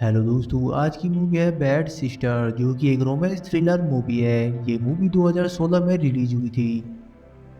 Hello दोस्तों, आज की मूवी है बैड सिस्टर जो कि एक रोमांस थ्रिलर मूवी है। ये मूवी 2016 में रिलीज हुई थी।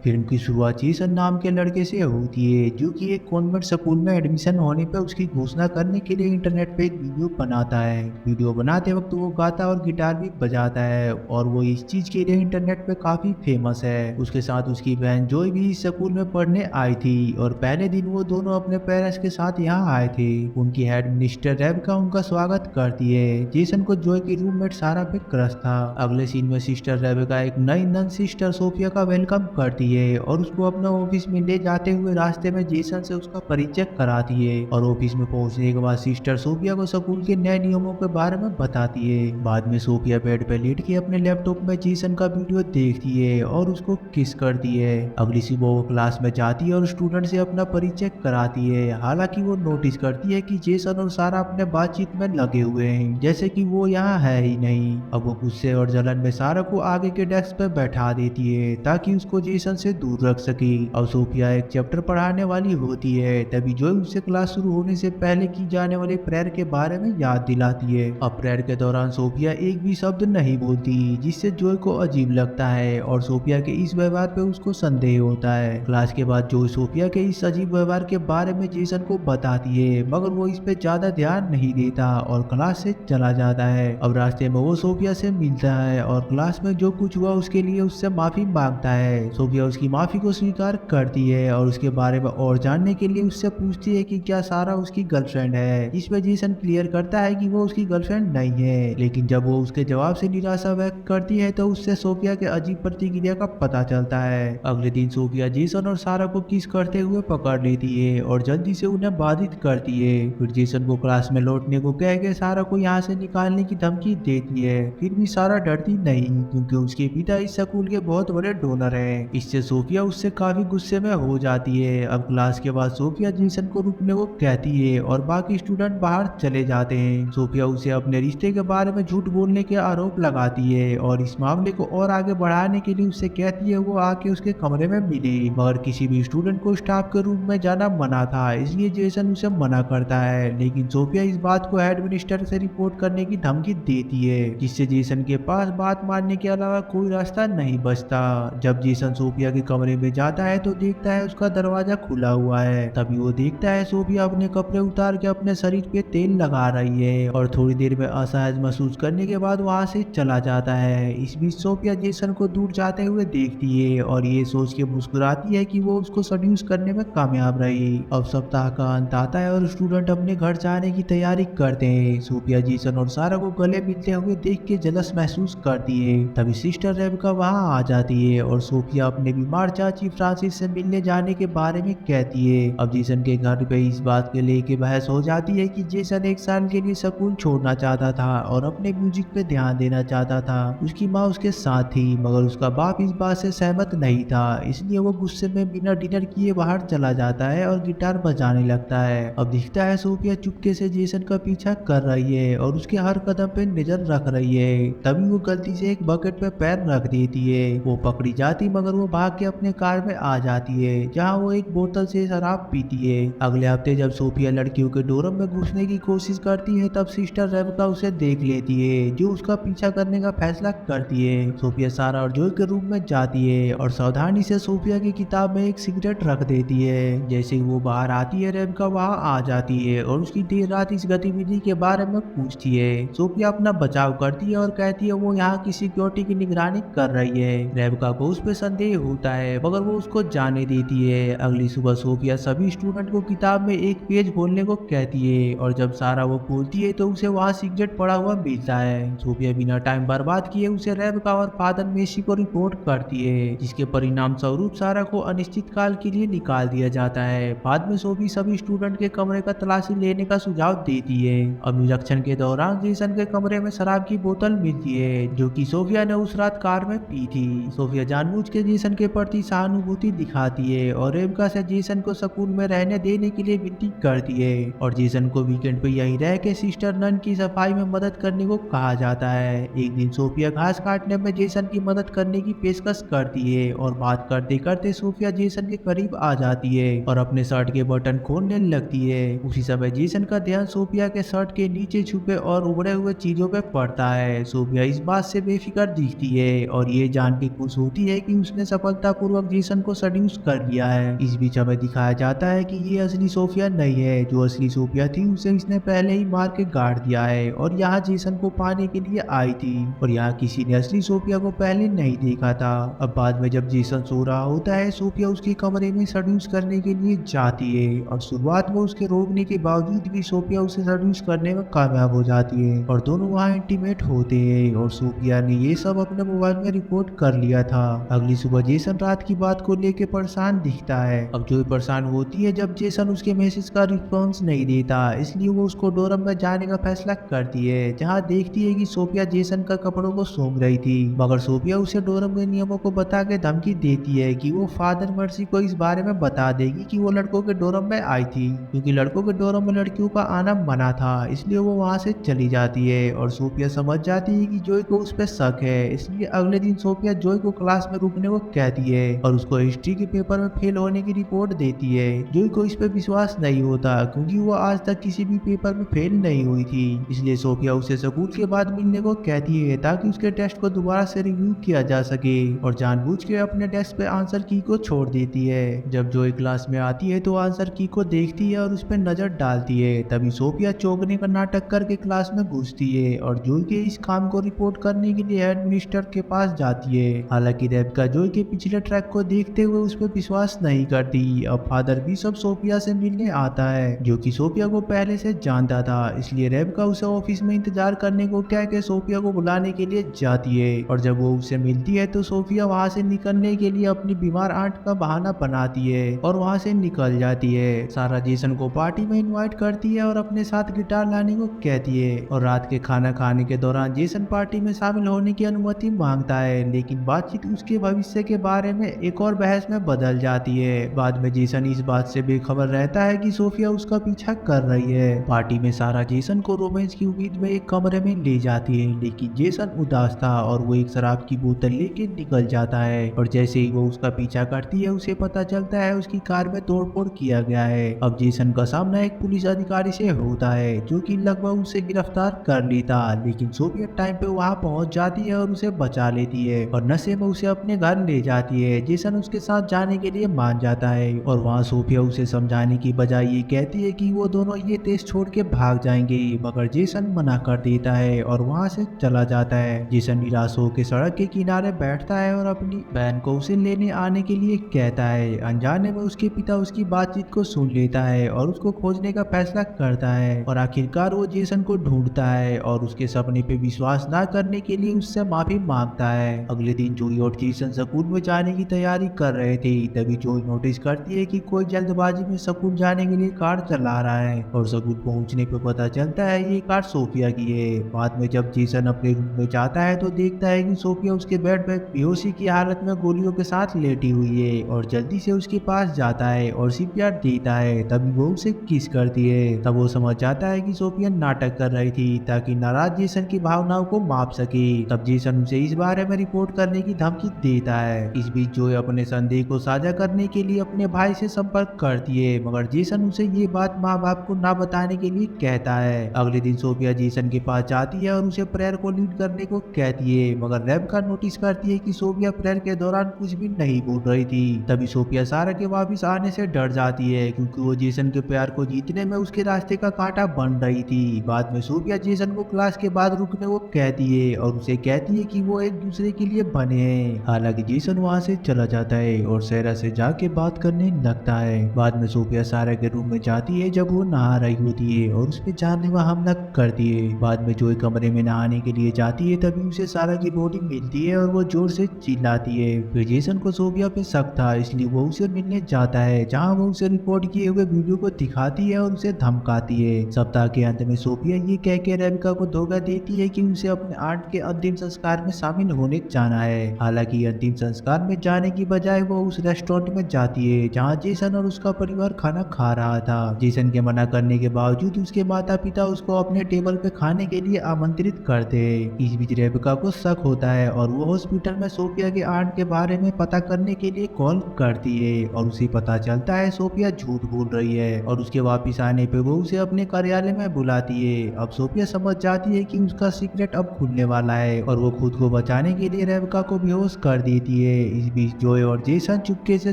फिल्म की शुरुआत जेसन नाम के लड़के से होती है जो कि एक कॉन्वेंट स्कूल में एडमिशन होने पर उसकी घोषणा करने के लिए इंटरनेट पे एक वीडियो बनाता है। वीडियो बनाते वक्त वो गाता और गिटार भी बजाता है और वो इस चीज के लिए इंटरनेट पे काफी फेमस है। उसके साथ उसकी बहन जॉय भी इस स्कूल में पढ़ने आई थी और पहले दिन वो दोनों अपने पेरेंट्स के साथ यहाँ आए थे। उनकी हेड मिस्टर रेबका उनका स्वागत करती है। जेसन को जॉय की रूममेट सारा पे क्रश था। अगले सीन में सिस्टर रेबका एक नई नन सिस्टर सोफिया का वेलकम करती है और उसको अपने ऑफिस में ले जाते हुए रास्ते में जेसन से उसका परिचय कराती है और ऑफिस में पहुंचने के बाद सिस्टर सोफिया को स्कूल के नए नियमों के बारे में बताती है। बाद में सोफिया बेड पे लेट के अपने लैपटॉप में जेसन का वीडियो देखती है और उसको किस करती है। अगली सुबह वो क्लास में जाती है और स्टूडेंट से अपना परिचय कराती है। हालांकि वो नोटिस करती है कि जेसन और सारा अपने बातचीत में लगे हुए हैं जैसे कि वो यहाँ है ही नहीं। अब वो गुस्से और जलन में सारा को आगे के डेस्क पे बैठा देती है ताकि उसको जेसन से दूर रख सके। अब सोफिया एक चैप्टर पढ़ाने वाली होती है, तभी जॉय उसे क्लास शुरू होने से पहले की जाने वाले प्रेयर के बारे में याद दिलाती है। अब प्रेयर के दौरान सोफिया एक भी शब्द नहीं बोलती जिससे जॉय को अजीब लगता है और सोफिया के इस व्यवहार पे उसको संदेह होता है। क्लास के बाद जॉय सोफिया के इस अजीब व्यवहार के बारे में जेसन को बताती है मगर वो इस पे ज्यादा ध्यान नहीं देता और क्लास से चला जाता है। अब रास्ते में वो सोफिया से मिलता है और क्लास में जो कुछ हुआ उसके लिए उससे माफी मांगता है। सोफिया उसकी माफी को स्वीकार करती है और उसके बारे में और जानने के लिए उससे पूछती है कि क्या सारा उसकी गर्लफ्रेंड है। इसमें जेसन क्लियर करता है कि वो उसकी गर्लफ्रेंड नहीं है, लेकिन जब वो उसके जवाब से निराशा व्यक्त करती है तो उससे सोफिया के अजीब प्रतिक्रिया का पता चलता है। अगले दिन सोफिया जेसन और सारा को किस करते हुए पकड़ लेती है और जल्दी से उन्हें बाधित करती है। फिर जेसन को क्लास में लौटने को कह के सारा को यहाँ से निकालने की धमकी देती है। फिर भी सारा डरती नहीं क्योंकि उसके पिता इस स्कूल के बहुत बड़े डोनर हैं। इससे सोफिया उससे काफी गुस्से में हो जाती है। अब क्लास के बाद सोफिया जेसन को रुकने को कहती है और बाकी स्टूडेंट बाहर चले जाते हैं। सोफिया उसे अपने रिश्ते के बारे में झूठ बोलने के आरोप लगाती है और इस मामले को और आगे बढ़ाने के लिए उससे कहती है वो आके उसके कमरे में मिले, मगर किसी भी स्टूडेंट को स्टाफ के रूम में जाना मना था, इसलिए जेसन उसे मना करता है। लेकिन सोफिया इस बात को हेड मिनिस्टर से रिपोर्ट करने की धमकी देती है जिससे जेसन के पास बात मानने के अलावा कोई रास्ता नहीं बचता। जब जेसन सोफिया के कमरे में जाता है तो देखता है उसका दरवाजा खुला हुआ है। तभी वो देखता है सोफिया अपने कपड़े उतार के अपने शरीर पे तेल लगा रही है और थोड़ी देर में असहज महसूस करने के बाद वहां से चला जाता है। इस बीच सोफिया जेसन को दूर जाते हुए देखती है और ये सोच के मुस्कुराती है कि वो उसको सड्यूस करने में कामयाब रही। अब सप्ताह का अंत आता है और स्टूडेंट अपने घर जाने की तैयारी करते हैं। सोफिया जेसन और सारा को गले मिलते हुए देख के जलस महसूस करती है। तभी सिस्टर रेबका वहां आ जाती है और सोफिया अपने बीमार चाची फ्रांसिस से मिलने जाने के बारे में कहती है। अब जेसन के घर पे इस बात के लेके बहस हो जाती है कि जेसन एक साल के लिए स्कूल छोड़ना चाहता था और अपने म्यूजिक पे ध्यान देना चाहता था। उसकी माँ उसके साथ थी मगर उसका बाप इस बात से सहमत नहीं था, इसलिए वो गुस्से में बिना डिनर किए बाहर चला जाता है और गिटार बजाने लगता है। अब दिखता है सोफिया चुपके से जेसन का पीछा कर रही है और उसके हर कदम पे नजर रख रही है। तभी वो गलती से एक बकेट पे पैर रख देती है। वो पकड़ी जाती मगर वो भाग के अपने कार में आ जाती है जहाँ वो एक बोतल से शराब पीती है। अगले हफ्ते जब सोफिया लड़कियों के डोरम में घुसने की कोशिश करती है तब सिस्टर रेबका उसे देख लेती है जो उसका पीछा करने का फैसला करती है। सोफिया सारा और जॉय के रूम में जाती है और सावधानी से सोफिया की किताब में एक सिगरेट रख देती है। जैसे ही वो बाहर आती है रेबका वहां आ जाती है और उसकी देर रात इस गतिविधि के बारे में पूछती है। सोफिया अपना बचाव करती है और कहती है वो यहाँ की सिक्योरिटी की निगरानी कर रही है। रेबका को उस पर संदेह होता है मगर वो उसको जाने देती है। अगली सुबह सोफिया सभी स्टूडेंट को किताब में एक पेज खोलने को कहती है और जब सारा वो खोलती है तो उसे वहाँ सिगरेट पड़ा हुआ मिलता है। सोफिया बिना टाइम बर्बाद किए उसे रेबका और फादर मेसी को रिपोर्ट करती है जिसके परिणाम स्वरूप सारा को अनिश्चित काल के लिए निकाल दिया जाता है। बाद में सोफी सभी स्टूडेंट के कमरे का तलाशी लेने का सुझाव देती है। अब निरीक्षण के दौरान जेसन के कमरे में शराब की बोतल मिलती है जो कि सोफिया ने उस रात कार में पी थी। सोफिया जानबूझ के जेसन के के प्रति सहानुभूति दिखाती है और रेबका से जेसन को स्कूल में रहने देने के लिए विनती करती है और जेसन को वीकेंड पे यहीं रह के सिस्टर नन की सफाई में मदद करने को कहा जाता है। एक दिन सोफिया घास काटने में जेसन की मदद करने की पेशकश करती है और बात करते करते सोफिया जेसन के करीब आ जाती है और अपने शर्ट के बटन खोलने लगती है। उसी समय जेसन का ध्यान सोफिया के शर्ट के नीचे छुपे और उबड़े हुए चीजों पे पड़ता है। सोफिया इस बात से बेफिक्र दिखती है और ये जान के खुश होती है कि उसने सफलतापूर्वक जेसन को सड्यूस कर लिया है। इस बीच हमें दिखाया जाता है कि ये असली सोफिया नहीं है, जो असली सोफिया थी उसे इसने पहले ही मार के गाड़ दिया है और यहाँ जेसन को पाने के लिए आई थी और यहाँ किसी ने असली सोफिया को पहले नहीं देखा था। अब बाद में जब जेसन सो रहा होता है, सोफिया उसके कमरे में सड्यूस करने के लिए जाती है और शुरुआत में उसके रोकने के बावजूद भी सोफिया उसे सड्यूस करने में कामयाब हो जाती है और दोनों वहाँ इंटीमेट होते हैं और सोफिया ने ये सब अपने मोबाइल में रिकॉर्ड कर लिया था। अगली सुबह जेसन रात की बात को लेके परेशान दिखता है। अब जो परेशान होती है जब जेसन उसके मैसेज का रिस्पॉन्स नहीं देता, इसलिए वो उसको डोरम में जाने का फैसला करती है, जहाँ देखती है कि सोफिया जेसन का कपड़ों को सूंघ रही थी। मगर सोफिया उसे डोरम के नियमों को बता के धमकी देती है कि वो फादर मर्सी को इस बारे में बता देगी कि वो लड़कों के डोरम में आई थी, क्योंकि लड़कों के डोरम में लड़कियों का आना मना था, इसलिए वो वहाँ से चली जाती है और सोफिया समझ जाती है कि जॉय को उस पर शक है। इसलिए अगले दिन सोफिया जॉय को क्लास में रुकने को कहती है और उसको हिस्ट्री के पेपर में फेल होने की रिपोर्ट देती है। जॉय को इस पे विश्वास नहीं होता क्योंकि वो आज तक किसी भी पेपर में फेल नहीं हुई थी, इसलिए सोफिया उसे स्कूल के बाद मिलने को कहती है ताकि उसके टेस्ट को दोबारा से रिव्यू किया जा सके और जानबूझ के अपने डेस्क पे आंसर की को छोड़ देती है। जब जॉय क्लास में आती है तो आंसर की को देखती है और उस पर नजर डालती है। तभी सोफिया चौंकने का नाटक करके क्लास में घुसती है और जॉय के इस काम को रिपोर्ट करने के लिए हेड मिनिस्टर के पास जाती है। हालांकि रेबका जॉय के पिछले ट्रैक को देखते हुए उस पर विश्वास नहीं करती। अब फादर बिशप सोफिया से मिलने आता है, जो कि सोफिया को पहले से जानता था, इसलिए रेबका उसे ऑफिस में इंतजार करने को कह के सोफिया को बुलाने के लिए जाती है और जब वो उससे मिलती है तो सोफिया वहाँ से निकलने के लिए अपनी बीमार आंट का बहाना बनाती है और वहाँ से निकल जाती है। सारा जेसन को पार्टी में इनवाइट करती है और अपने साथ गिटार लाने को कहती है और रात के खाना खाने के दौरान जेसन पार्टी में शामिल होने की अनुमति मांगता है, लेकिन बातचीत उसके भविष्य के बारे में एक और बहस में बदल जाती है। बाद में जेसन इस बात से बेखबर रहता है कि सोफिया उसका पीछा कर रही है। पार्टी में सारा जेसन को रोमांस की उम्मीद में एक कमरे में ले जाती है, लेकिन जेसन उदास था और वो एक शराब की बोतल लेके निकल जाता है और जैसे ही वो उसका पीछा करती है उसे पता चलता है उसकी कार में तोड़फोड़ किया गया है। अब जेसन का सामना एक पुलिस अधिकारी से होता है जो कि लगभग उसे गिरफ्तार कर लेता, लेकिन सोफिया टाइम पे वहाँ पहुंच जाती है और उसे बचा लेती है और नशे में उसे अपने घर ले जाती है। जेसन उसके साथ जाने के लिए मान जाता है और वहाँ सोफिया उसे समझाने की बजाय ये कहती है कि वो दोनों ये देश छोड़ के भाग जाएंगे, मगर जेसन मना कर देता है और वहाँ से चला जाता है। जेसन निराश होकर सड़क के किनारे बैठता है और अपनी बहन को उसे लेने आने के लिए कहता है। अनजाने में उसके पिता उसकी बातचीत को सुन लेता है और उसको खोजने का फैसला करता है और आखिरकार वो जेसन को ढूंढता है और उसके सपने पे विश्वास न करने के लिए उससे माफी मांगता है। अगले दिन जॉय और जेसन स्कूल में जाने की तैयारी कर रहे थे, तभी जॉय नोटिस करती है कि कोई जल्दबाजी में स्कूल जाने के लिए कार चला रहा है और स्कूल पहुंचने पर पता चलता है ये कार सोफिया की है। बाद में जब जेसन अपने रूम में जाता है तो देखता है कि सोफिया उसके बेड पे बेहोशी की हालत में गोलियों के साथ लेटी हुई है और जल्दी से उसके पास जाता है और सीपीआर देता है। तभी वो उसे किस करती है। तब वो समझ जाता है कि सोफिया नाटक कर रही थी ताकि नाराज जेसन की भावनाओं को माप सके। तब जेसन उसे इस बारे में रिपोर्ट करने की धमकी देता है। इस बीच जॉय अपने संदेह को साझा करने के लिए अपने भाई से संपर्क करती है, मगर जेसन उसे ये बात माँ बाप को ना बताने के लिए कहता है। अगले दिन सोफिया जेसन के पास जाती है और उसे प्रेयर को लीड करने को कहती है, मगर रेबका नोटिस करती है कि सोफिया प्रेयर के दौरान कुछ भी नहीं बोल रही थी। तभी सोफिया सारा के वापिस आने से डर जाती है क्योंकि वो जेसन के प्यार को जीतने में उसके रास्ते का कांटा बन रही थी। बाद में सोफिया जेसन को क्लास के बाद रुकने को कहती है और उसे कहती है कि वो एक दूसरे के लिए बने हैं। हालांकि जेसन वहाँ से चला जाता है और सारा से जाके बात करने लगता है। बाद में सोफिया सारा के रूम में जाती है जब वो नहा रही होती है और उस पर जानलेवा हमला करती है। बाद में जॉय कमरे में नहाने के लिए जाती है, तभी उसे सारा की बॉडी मिलती है और वो जोर से चिल्लाती है। फिर जेसन को सोफिया पे शक था, इसलिए वो उसे मिलने जाता है, जहाँ वो उसे रिकॉर्ड किए हुए वीडियो को दिखाती है और उसे धमकाती है। सप्ताह के अंत में सोफिया ये कह के रेबका को धोखा देती है कि उसे अपने आंट के अंतिम संस्कार में शामिल होने जाना है। हालांकि अंतिम संस्कार रेगिस्तान में जाने की बजाय वो उस रेस्टोरेंट में जाती है जहाँ जेसन और उसका परिवार खाना खा रहा था। जेसन के मना करने के बावजूद उसके माता पिता उसको अपने टेबल पे खाने के लिए आमंत्रित करते हैं। इस बीच रेबेका को शक होता है और वो हॉस्पिटल में सोफिया के आंट के बारे में पता करने के लिए कॉल करती है और उसे पता चलता है सोफिया झूठ बोल रही है और उसके वापिस आने पे वो उसे अपने कार्यालय में बुलाती है। अब सोफिया समझ जाती है कि उसका सीक्रेट अब खुलने वाला है और वो खुद को बचाने के लिए रेबेका को बेहोश कर देती है। इस बीच जोए और जेसन चुपके से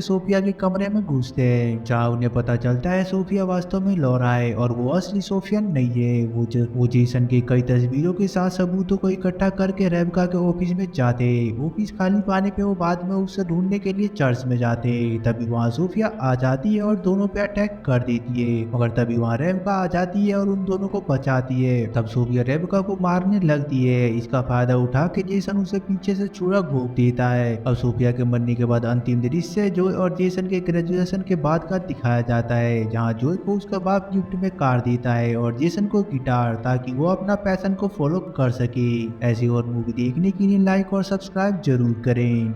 सोफिया के कमरे में घुसते हैं जहाँ उन्हें पता चलता है सोफिया वास्तव में लौरा है और वो असली सोफिया नहीं है। वो जेसन के कई तस्वीरों के साथ सबूतों को इकट्ठा करके रेबेका के ऑफिस में जाते हैं। ऑफिस खाली पाने पे वो बाद में उसे ढूंढने के लिए चर्च में जाते हैं। तभी वहाँ सोफिया आ जाती है और दोनों पे अटैक कर देती है, मगर तभी वहाँ रेबेका आ जाती है और उन दोनों को बचाती है। तब सोफिया रेबेका को मारने लगती है। इसका फायदा उठा के जेसन उसे पीछे से छुरा घोंप देता है। अब सोफिया के मरने के बाद अंतिम दृश्य जोय और जेसन के ग्रेजुएशन के बाद का दिखाया जाता है जहाँ जोय को उसका बाप गिफ्ट में कार देता है और जेसन को गिटार, ताकि वो अपना पैशन को फॉलो कर सके। ऐसी और मूवी देखने के लिए लाइक और सब्सक्राइब जरूर करें।